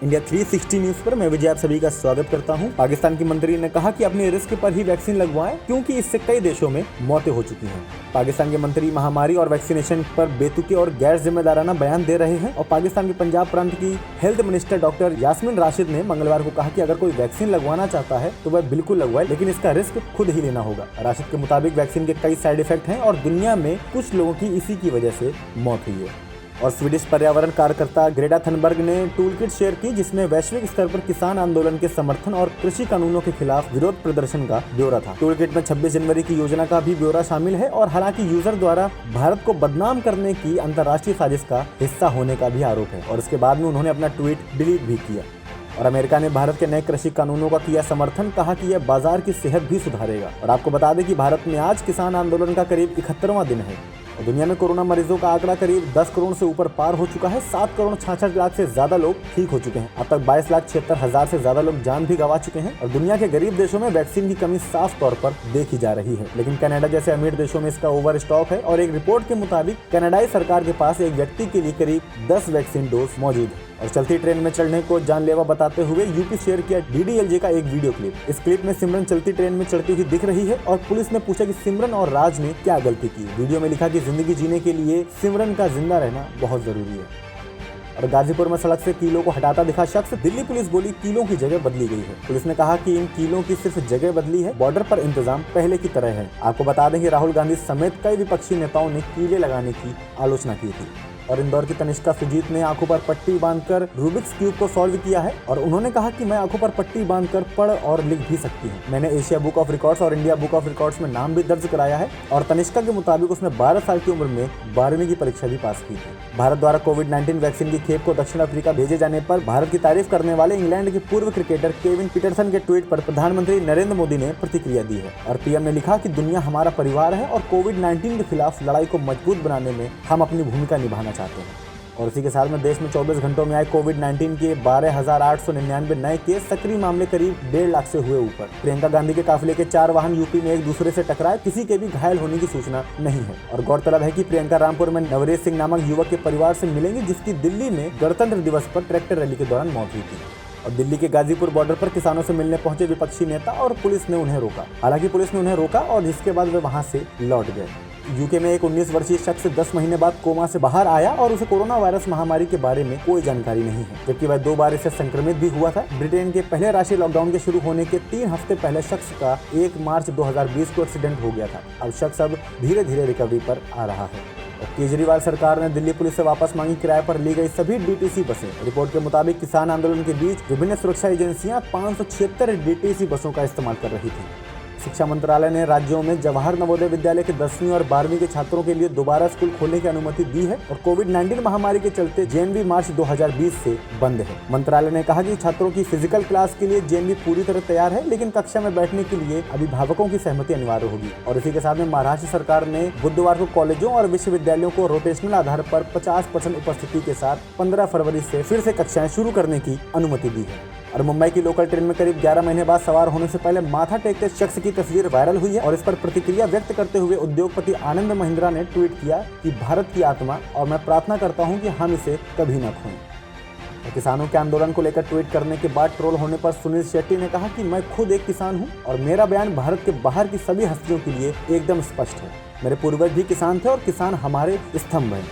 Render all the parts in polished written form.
India 360 news पर मैं विजय आप सभी का स्वागत करता हूं। पाकिस्तान की मंत्री ने कहा कि अपने रिस्क पर ही वैक्सीन लगवाएं क्योंकि इससे कई देशों में मौतें हो चुकी हैं। पाकिस्तान के मंत्री महामारी और वैक्सीनेशन पर बेतुके और गैर जिम्मेदाराना बयान दे रहे हैं और पाकिस्तान के पंजाब प्रांत की health minister doctor Yasmin Rashid ने मंगलवार को कहा कि अगर कोई वैक्सीन लगवाना चाहता है तो वह बिल्कुल लगवाए, लेकिन इसका रिस्क खुद ही लेना होगा। राशिद के मुताबिक वैक्सीन के कई साइड इफेक्ट हैं और दुनिया में कुछ लोगों की इसी की वजह से मौत हुई है। और स्वीडिश पर्यावरण कार्यकर्ता ग्रेटा थनबर्ग ने टूलकिट शेयर की जिसमें वैश्विक स्तर पर किसान आंदोलन के समर्थन और कृषि कानूनों के खिलाफ विरोध प्रदर्शन का ब्यौरा था। टूलकिट में 26 जनवरी की योजना का भी ब्यौरा शामिल है और हालांकि यूजर द्वारा भारत को बदनाम करने की अंतर्राष्ट्रीय साजिश का हिस्सा होने का भी आरोप है और इसके बाद में उन्होंने अपना ट्वीट डिलीट भी किया। और अमेरिका ने भारत के नए कृषि कानूनों का किया समर्थन, कहा कि यह बाजार की सेहत भी सुधारेगा। और आपको बता दें कि भारत में आज किसान आंदोलन का करीब 71वां दिन है और दुनिया में कोरोना मरीजों का आंकड़ा करीब 10 करोड़ से ऊपर पार हो चुका है। 7 करोड़ 66 लाख से ज्यादा लोग ठीक हो चुके हैं। अब तक 22,76,000 से ज्यादा लोग जान भी गंवा चुके हैं और दुनिया के गरीब देशों में वैक्सीन की कमी साफ तौर पर देखी जा रही है, लेकिन कनाडा जैसे अमीर देशों में इसका ओवर स्टॉक है और एक रिपोर्ट के मुताबिक कनाडाई सरकार के पास एक व्यक्ति के लिए करीब 10 वैक्सीन डोज मौजूद है। और चलती ट्रेन में चढ़ने को जानलेवा बताते हुए यूपी शेयर किया DDLJ का एक वीडियो क्लिप। इस क्लिप में सिमरन चलती ट्रेन में चढ़ती हुई दिख रही है और पुलिस ने पूछा कि सिमरन और राज ने क्या गलती की। वीडियो में लिखा कि जिंदगी जीने के लिए सिमरन का जिंदा रहना बहुत जरूरी है। और गाजीपुर में सड़क से कीलों को हटाता दिखा शख्स, दिल्ली पुलिस बोली कीलों की जगह बदली गई है। पुलिस ने कहा कि इन कीलों की सिर्फ जगह बदली है, बॉर्डर पर इंतजाम पहले की तरह है। आपको बता दें कि राहुल गांधी समेत कई विपक्षी नेताओं ने कीले लगाने की आलोचना की थी। और इंदौर की तनिष्का सुजीत ने आंखों पर पट्टी बांधकर रूबिक्स क्यूब को सॉल्व किया है और उन्होंने कहा कि मैं आंखों पर पट्टी बांधकर पढ़ और लिख भी सकती हूँ। मैंने एशिया बुक ऑफ रिकॉर्ड्स और इंडिया बुक ऑफ रिकॉर्ड्स में नाम भी दर्ज कराया है। और तनिष्का के मुताबिक उसने 12 साल की उम्र में 12वीं की परीक्षा भी पास की थी। भारत द्वारा कोविड-19 वैक्सीन की खेप को दक्षिण अफ्रीका भेजे जाने पर भारत की तारीफ करने वाले इंग्लैंड के पूर्व क्रिकेटर केविन पीटरसन के ट्वीट पर प्रधानमंत्री नरेंद्र मोदी ने प्रतिक्रिया दी है और पीएम ने लिखा कि दुनिया हमारा परिवार है और कोविड-19 के खिलाफ लड़ाई को मजबूत बनाने में हम अपनी भूमिका निभाना चाहते हैं। और इसी के साथ में देश में 24 घंटों में आए कोविड-19 के 12,899 नए केस, सक्रिय मामले करीब 1.5 लाख से हुए ऊपर। प्रियंका गांधी के काफिले के 4 वाहन यूपी में एक दूसरे से टकराए, किसी के भी घायल होने की सूचना नहीं है। और गौरतलब है कि प्रियंका रामपुर में नवरेश सिंह नामक युवक के परिवार से मिलेंगे जिसकी दिल्ली में गणतंत्र दिवस पर ट्रैक्टर रैली के दौरान मौत हुई थी। और दिल्ली के गाजीपुर बॉर्डर पर किसानों से मिलने पहुंचे विपक्षी नेता और पुलिस ने उन्हें रोका। हालांकि पुलिस ने उन्हें रोका और जिसके बाद वे वहां से लौट गए। यूके में एक 19 वर्षीय शख्स 10 महीने बाद कोमा से बाहर आया और उसे कोरोना वायरस महामारी के बारे में कोई जानकारी नहीं है, जबकि वह 2 बार इससे संक्रमित भी हुआ था। ब्रिटेन के पहले राष्ट्रीय लॉकडाउन के शुरू होने के 3 हफ्ते पहले शख्स का 1 मार्च 2020 को एक्सीडेंट हो गया था। अब शख्स धीरे धीरे रिकवरी पर आ रहा है। और केजरीवाल सरकार ने दिल्ली पुलिस से वापस मांगी किराए पर ली गई सभी DTC बसें। रिपोर्ट के मुताबिक किसान आंदोलन के बीच विभिन्न सुरक्षा एजेंसियां 576 DTC बसों का इस्तेमाल कर रही थी। शिक्षा मंत्रालय ने राज्यों में जवाहर नवोदय विद्यालय के 10वीं और 12वीं के छात्रों के लिए दोबारा स्कूल खोलने की अनुमति दी है और कोविड-19 महामारी के चलते JNV मार्च 2020 से बंद है। मंत्रालय ने कहा कि छात्रों की फिजिकल क्लास के लिए JNV पूरी तरह तैयार है, लेकिन कक्षा में बैठने के लिए अभिभावकों की सहमति अनिवार्य होगी। और इसी के साथ में महाराष्ट्र सरकार ने बुधवार को कॉलेजों और विश्वविद्यालयों को रोटेशनल आधार पर 50% उपस्थिति के साथ 15 फरवरी से फिर से कक्षाएं शुरू करने की अनुमति दी है। और मुंबई की लोकल ट्रेन में करीब 11 महीने बाद सवार होने से पहले माथा टेकते शख्स की तस्वीर वायरल हुई है और इस पर प्रतिक्रिया व्यक्त करते हुए उद्योगपति आनंद महिंद्रा ने ट्वीट किया कि भारत की आत्मा और मैं प्रार्थना करता हूं कि हम इसे कभी न खोएं। किसानों के आंदोलन को लेकर ट्वीट करने के बाद ट्रोल होने पर सुनील शेट्टी ने कहा कि मैं खुद एक किसान हूं और मेरा बयान भारत के बाहर की सभी हस्तियों के लिए एकदम स्पष्ट है। मेरे पूर्वज भी किसान थे और किसान हमारे स्तंभ हैं।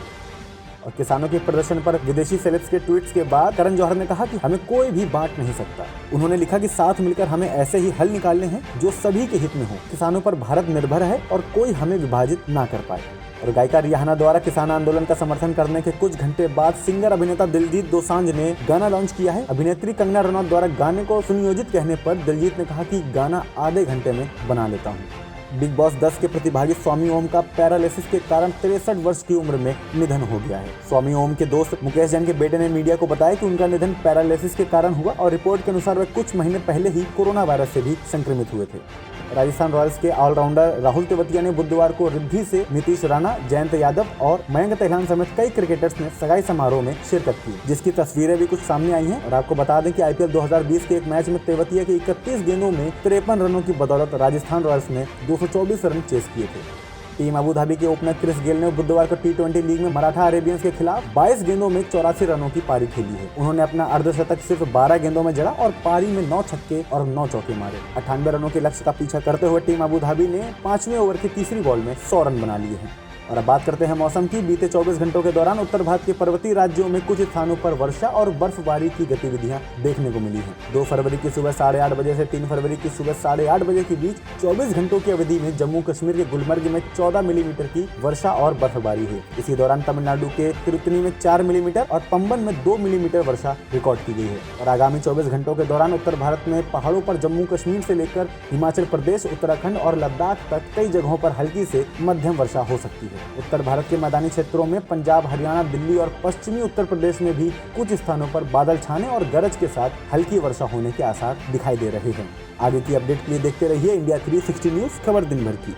और किसानों के प्रदर्शन पर विदेशी सेलेब्स के ट्वीट्स के बाद करण जौहर ने कहा कि हमें कोई भी बांट नहीं सकता। उन्होंने लिखा कि साथ मिलकर हमें ऐसे ही हल निकालने हैं जो सभी के हित में हो। किसानों पर भारत निर्भर है और कोई हमें विभाजित ना कर पाए। और गायिका रिहाना द्वारा किसान आंदोलन का समर्थन करने के कुछ घंटे बाद सिंगर अभिनेता दिलजीत दोसांझ ने गाना लॉन्च किया है। अभिनेत्री कंगना रनौत द्वारा गाने को सुनियोजित कहने पर दिलजीत ने कहा कि गाना आधे घंटे में बना लेता हूँ। बिग बॉस 10 के प्रतिभागी स्वामी ओम का पैरालिसिस के कारण 63 वर्ष की उम्र में निधन हो गया है। स्वामी ओम के दोस्त मुकेश जैन के बेटे ने मीडिया को बताया कि उनका निधन पैरालिसिस के कारण हुआ और रिपोर्ट के अनुसार वे कुछ महीने पहले ही कोरोना वायरस से भी संक्रमित हुए थे। राजस्थान रॉयल्स के ऑलराउंडर राहुल तेवतिया ने बुधवार को रिद्धि से नीतीश राणा, जयंत यादव और मयंक तहलान समेत कई क्रिकेटर्स ने सगाई समारोह में शिरकत की, जिसकी तस्वीरें भी कुछ सामने आई हैं। और आपको बता दें कि IPL 2020 के एक मैच में तेवतिया के 31 गेंदों में 53 रनों की बदौलत राजस्थान रॉयल्स ने 224 रन चेस किए थे। टीम अबू धाबी के ओपनर क्रिस गेल ने बुधवार को T20 लीग में मराठा अरेबियंस के खिलाफ 22 गेंदों में 84 रनों की पारी खेली है। उन्होंने अपना अर्धशतक सिर्फ 12 गेंदों में जड़ा और पारी में 9 छक्के और 9 चौके मारे। 98 रनों के लक्ष्य का पीछा करते हुए टीम अबू धाबी ने 5वें ओवर की तीसरी बॉल में 100 रन बना लिए हैं। और अब बात करते हैं मौसम की। बीते 24 घंटों के दौरान उत्तर भारत के पर्वतीय राज्यों में कुछ स्थानों पर वर्षा और बर्फबारी की गतिविधियां देखने को मिली हैं। 2 फरवरी की सुबह 8:30 बजे से 3 फरवरी की सुबह 8:30 बजे के बीच 24 घंटों की अवधि में जम्मू कश्मीर के गुलमर्ग में 14 मिलीमीटर की वर्षा और बर्फबारी हुई। इसी दौरान तमिलनाडु के तिरुत्तनी में 4 मिलीमीटर और पंबन में 2 मिलीमीटर वर्षा रिकॉर्ड की गई है। और आगामी 24 घंटों के दौरान उत्तर भारत में पहाड़ों पर जम्मू कश्मीर से लेकर हिमाचल प्रदेश, उत्तराखंड और लद्दाख तक कई जगहों पर हल्की से मध्यम वर्षा हो सकती है। उत्तर भारत के मैदानी क्षेत्रों में पंजाब, हरियाणा, दिल्ली और पश्चिमी उत्तर प्रदेश में भी कुछ स्थानों पर बादल छाने और गरज के साथ हल्की वर्षा होने के आसार दिखाई दे रहे हैं। आगे की अपडेट के लिए देखते रहिए इंडिया 360 न्यूज़, खबर दिन भर की।